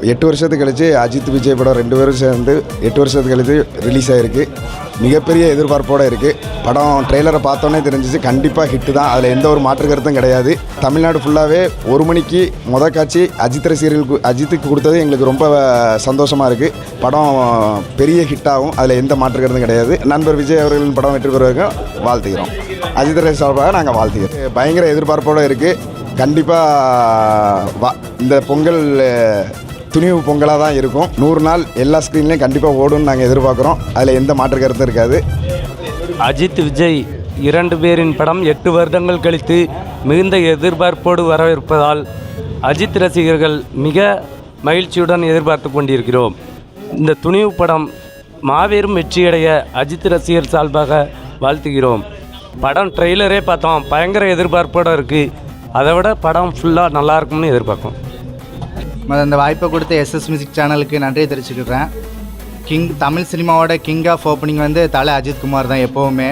8 வருஷத்துக்கு கழிச்சு அஜித் விஜய் படம் 2 பேரும் சேர்ந்து 8 வருஷத்துக்கு கழிச்சு ரிலீஸ் ஆகிருக்கு. மிகப்பெரிய எதிர்பார்ப்போடு இருக்குது. படம் ட்ரெய்லரை பார்த்தோன்னே தெரிஞ்சிச்சு, கண்டிப்பாக ஹிட்டு தான், அதில் எந்த ஒரு மாற்று கருத்தும் கிடையாது. தமிழ்நாடு ஃபுல்லாகவே 1 மணிக்கு மொதல் காட்சி அஜித் ரசிகர்களுக்கு அஜித்துக்கு கொடுத்தது எங்களுக்கு ரொம்ப சந்தோஷமாக இருக்குது. படம் பெரிய ஹிட்டாகும், அதில் எந்த மாற்று கருத்தும் கிடையாது. நண்பர் விஜய் அவர்களின் படம் வெற்றி பெறுவதற்கும் வாழ்த்துக்கிறோம். அஜித் ரசி சார்பாக நாங்கள் வாழ்த்துக்கிறோம். பயங்கர எதிர்பார்ப்போடு இருக்குது. கண்டிப்பாக இந்த பொங்கல் துணிவு பொங்கலாக தான் இருக்கும். 100 நாள் எல்லா ஸ்க்ரீன்லேயும் கண்டிப்பாக ஓடும்னு நாங்கள் எதிர்பார்க்குறோம். அதில் எந்த மாற்று கருத்தும் இருக்காது. அஜித் விஜய் 2 பேரின் படம் 8 வருடங்கள் கழித்து மிகுந்த எதிர்பார்ப்போடு வரவிருப்பதால் அஜித் ரசிகர்கள் மிக மகிழ்ச்சியுடன் எதிர்பார்த்து கொண்டிருக்கிறோம். இந்த துணிவு படம் மாபெரும் வெற்றியடைய அஜித் ரசிகர் சார்பாக வாழ்த்துகிறோம். படம் ட்ரெய்லரே பார்த்தோம், பயங்கர எதிர்பார்ப்போடு இருக்குது. அதை விட படம் ஃபுல்லாக நல்லாயிருக்கும்னு எதிர்பார்க்கும். அந்த வாய்ப்பை கொடுத்த எஸ்எஸ் மியூசிக் சேனலுக்கு நன்றியை தெரிவிச்சுக்கிறேன். தமிழ் சினிமாவோட கிங் ஆஃப் ஓப்பனிங் வந்து தலை அஜித் குமார் தான். எப்போவுமே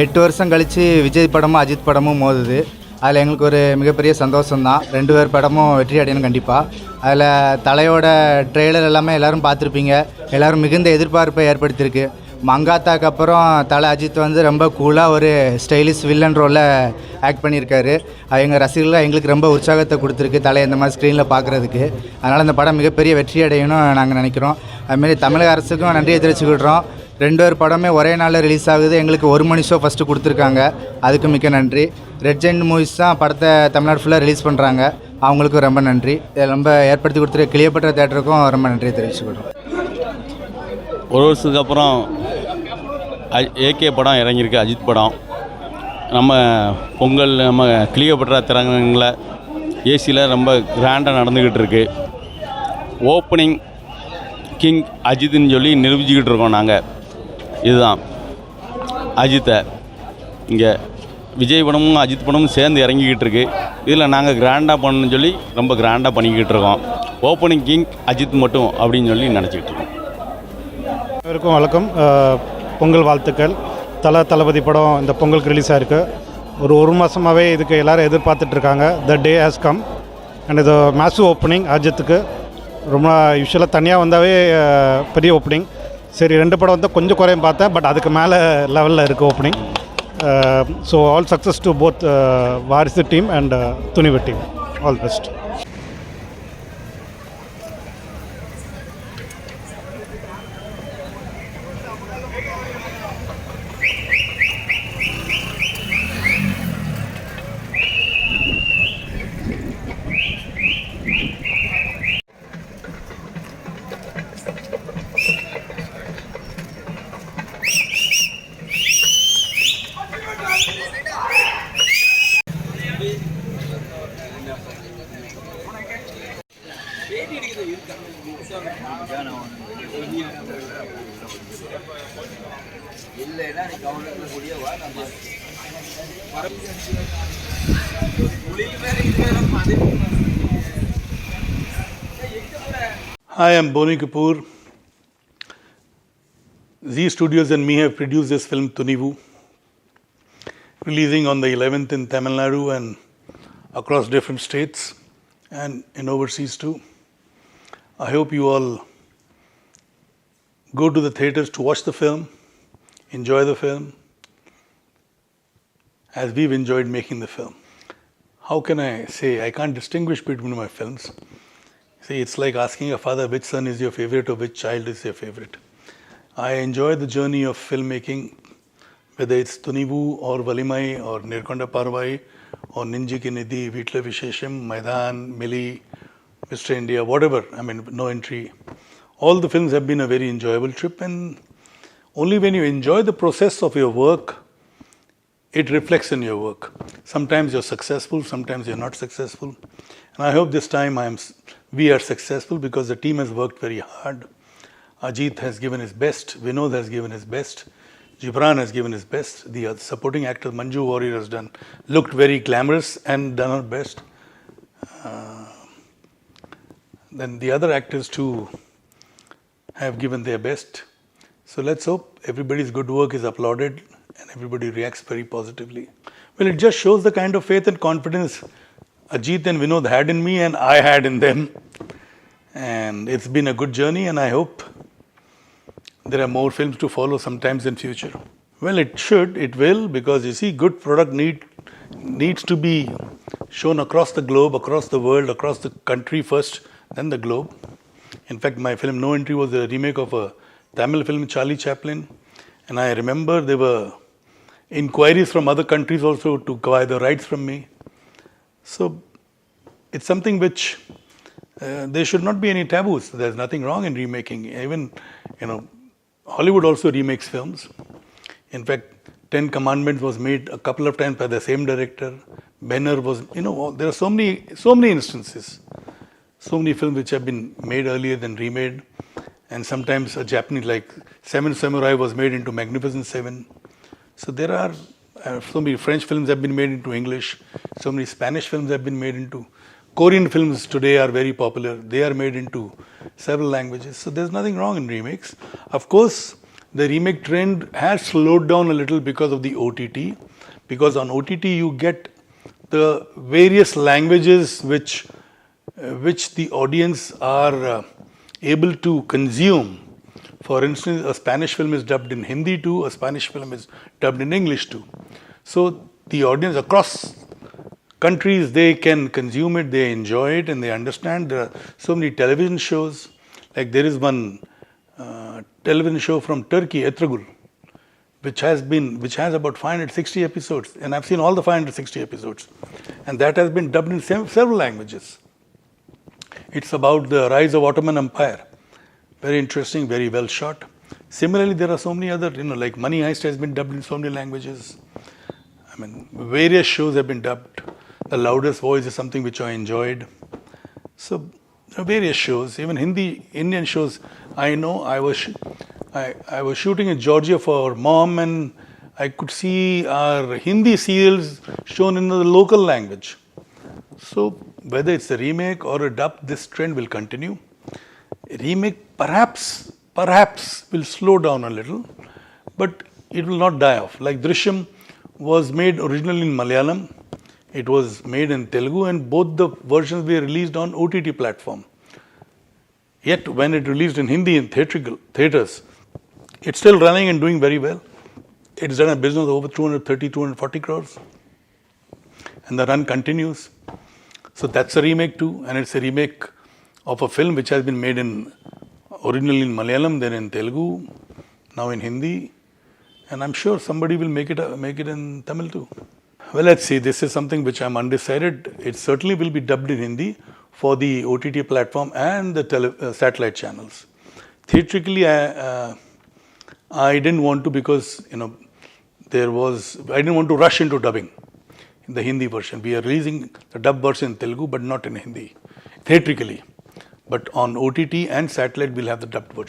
8 வருஷம் கழித்து விஜய் படமும் அஜித் படமும் மோதுது. அதில் எங்களுக்கு ஒரு மிகப்பெரிய சந்தோஷம்தான். 2 பேர் படமும் வெற்றி அடையணும் கண்டிப்பாக. அதில் தலையோட ட்ரெய்லர் எல்லாமே எல்லோரும் பார்த்துருப்பீங்க. எல்லோரும் மிகுந்த எதிர்பார்ப்பை ஏற்படுத்தியிருக்கு. மங்காத்தாக்கு அப்புறம் தலை அஜித் வந்து ரொம்ப கூலாக ஒரு ஸ்டைலிஷ் வில்லன் ரோலில் ஆக்ட் பண்ணியிருக்காரு. எங்கள் ரசிகர்களாக எங்களுக்கு ரொம்ப உற்சாகத்தை கொடுத்துருக்கு தலை இந்த மாதிரி ஸ்க்ரீனில் பார்க்குறதுக்கு. அதனால் இந்த படம் மிகப்பெரிய வெற்றி அடையணும்னு நாங்கள் நினைக்கிறோம். அதுமாரி தமிழக அரசுக்கும் நன்றியை தெரிவிச்சுக்கிடுறோம். 2 பேர் படமே ஒரே நாளில் ரிலீஸ் ஆகுது. எங்களுக்கு 1 மணி ஷோ ஃபஸ்ட்டு கொடுத்துருக்காங்க, அதுக்கு மிக்க நன்றி. ரெட் ஜெயிண்ட் மூவிஸ் தான் படத்தை தமிழ்நாடு ஃபுல்லாக ரிலீஸ் பண்ணுறாங்க, அவங்களுக்கும் ரொம்ப நன்றி. இதை ரொம்ப ஏற்படுத்தி கொடுத்துரு கிளியோபட்ரா தேட்டருக்கும் ரொம்ப நன்றியை தெரிவிச்சுக்கிடுறோம். ஒரு வருஷத்துக்கு அப்புறம் ஏகே படம் இறங்கியிருக்கு, அஜித் படம். நம்ம பொங்கல் நம்ம கிளியோபட்ரா திறங்களில் ஏசியில் ரொம்ப கிராண்டாக நடந்துக்கிட்டு இருக்கு. ஓப்பனிங் கிங் அஜித்துன்னு சொல்லி நிரூபிச்சுக்கிட்டு இருக்கோம் நாங்கள். இதுதான் அஜித்தை. இங்கே விஜய் படமும் அஜித் படமும் சேர்ந்து இறங்கிக்கிட்டு இருக்கு. இதில் நாங்கள் கிராண்டாக பண்ணணும்னு சொல்லி ரொம்ப கிராண்டாக பண்ணிக்கிட்டு இருக்கோம். ஓப்பனிங் கிங் அஜித் மட்டும் அப்படின்னு சொல்லி நினச்சிக்கிட்டு இருக்கோம். அனைவருக்கும் வணக்கம். பொங்கல் வாழ்த்துக்கள். தளபதி படம் இந்த பொங்கலுக்கு ரிலீஸ் ஆகிருக்கு. ஒரு மாதமாகவே இதுக்கு எல்லோரும் எதிர்பார்த்துட்ருக்காங்க. த டே ஹேஸ் கம் அண்ட் இது மேசிவ் ஓப்பனிங் அஜித்துக்கு. ரொம்ப யூஸ்வலாக தனியாக வந்தாவே பெரிய ஓப்பனிங். சரி 2 படம் வந்து கொஞ்சம் குறையும் பார்த்தேன், பட் அதுக்கு மேலே லெவலில் இருக்குது opening. So all success to both Varisu team and Thunivu team. All best. Hi, I'm Boni Kapoor. Z Studios and me have produced this film Thunivu, releasing on the 11th in Tamil Nadu and across different states and in overseas too. I hope you all go to the theatres to watch the film, enjoy the film, as we've enjoyed making the film. How can I say? I can't distinguish between my films. See, it's like asking a father which son is your favorite or which child is your favorite. I enjoy the journey of filmmaking, whether it's Thunivu or Valimai or Nirkonda Parvai or Ninji Ki Nidhi, Veetla Vishesham, Maidan, Mili, Mr. India, whatever. I mean, No Entry. All the films have been a very enjoyable trip, and only when you enjoy the process of your work, it reflects in your work. Sometimes you're successful, sometimes you're not successful. And I hope this time we are successful because the team has worked very hard. Ajith has given his best, Vinod has given his best, Gibran has given his best. The supporting actor Manju Warrior has looked very glamorous and done her best. Then the other actors too have given their best. So let's hope everybody's good work is applauded and everybody reacts very positively. Well, it just shows the kind of faith and confidence Ajith and Vinod had in me and I had in them. and it's been a good journey, and I hope there are more films to follow sometimes in future. Well, it should, it will, because you see, good product needs to be shown across the globe, across the world, across the country first, then the globe. In fact, my film No Entry was a remake of a Tamil film, Charlie Chaplin, and I remember there were inquiries from other countries also to acquire the rights from me. So it's something which there should not be any taboos. There's nothing wrong in remaking. Even, Hollywood also remakes films. In fact, 10 Commandments was made a couple of times by the same director. Benner was, there are so many instances. So many films which have been made earlier than remade. And sometimes a Japanese, like Seven Samurai was made into Magnificent Seven. So there are so many French films have been made into English. So many Spanish films have been made into. Korean films today are very popular. They are made into several languages. So there's nothing wrong in remakes. Of course, the remake trend has slowed down a little because of the OTT. Because on OTT you get the various languages which the audience are able to consume. For instance, a Spanish film is dubbed in Hindi too, a Spanish film is dubbed in English too. So the audience across countries, they can consume it, they enjoy it, and they understand. There are so many television shows. Like there is one television show from Turkey, Etragul, which has about 560 episodes, and I've seen all the 560 episodes, and that has been dubbed in several languages. It's about the rise of Ottoman Empire. Very interesting, very well shot. Similarly, there are so many other, like Money Heist has been dubbed in so many languages. I mean, various shows have been dubbed. The Loudest Voice is something which I enjoyed. So, there are various shows, even Indian shows. I know I was shooting in Georgia for Mom, and I could see our Hindi serials shown in the local language. So, whether it's a remake or a dub, this trend will continue. Remake perhaps will slow down a little, but it will not die off. Like Drishyam was made originally in Malayalam, it was made in Telugu, and both the versions were released on OTT platform. Yet when it released in Hindi in theatres, it's still running and doing very well. It's done a business of over 230, 240 crores. And the run continues. So that's a remake too, and it's a remake of a film which has been made originally in Malayalam, then in Telugu, now in Hindi, and I'm sure somebody will make it in Tamil too. Well, let's see. This is something which I'm undecided. It certainly will be dubbed in Hindi for the OTT platform and the satellite channels. Theatrically, I didn't want to, because I didn't want to rush into dubbing in the Hindi version. We are releasing the dub version in Telugu, but not in Hindi, theatrically. But on OTT and satellite, we'll have the dubbed version.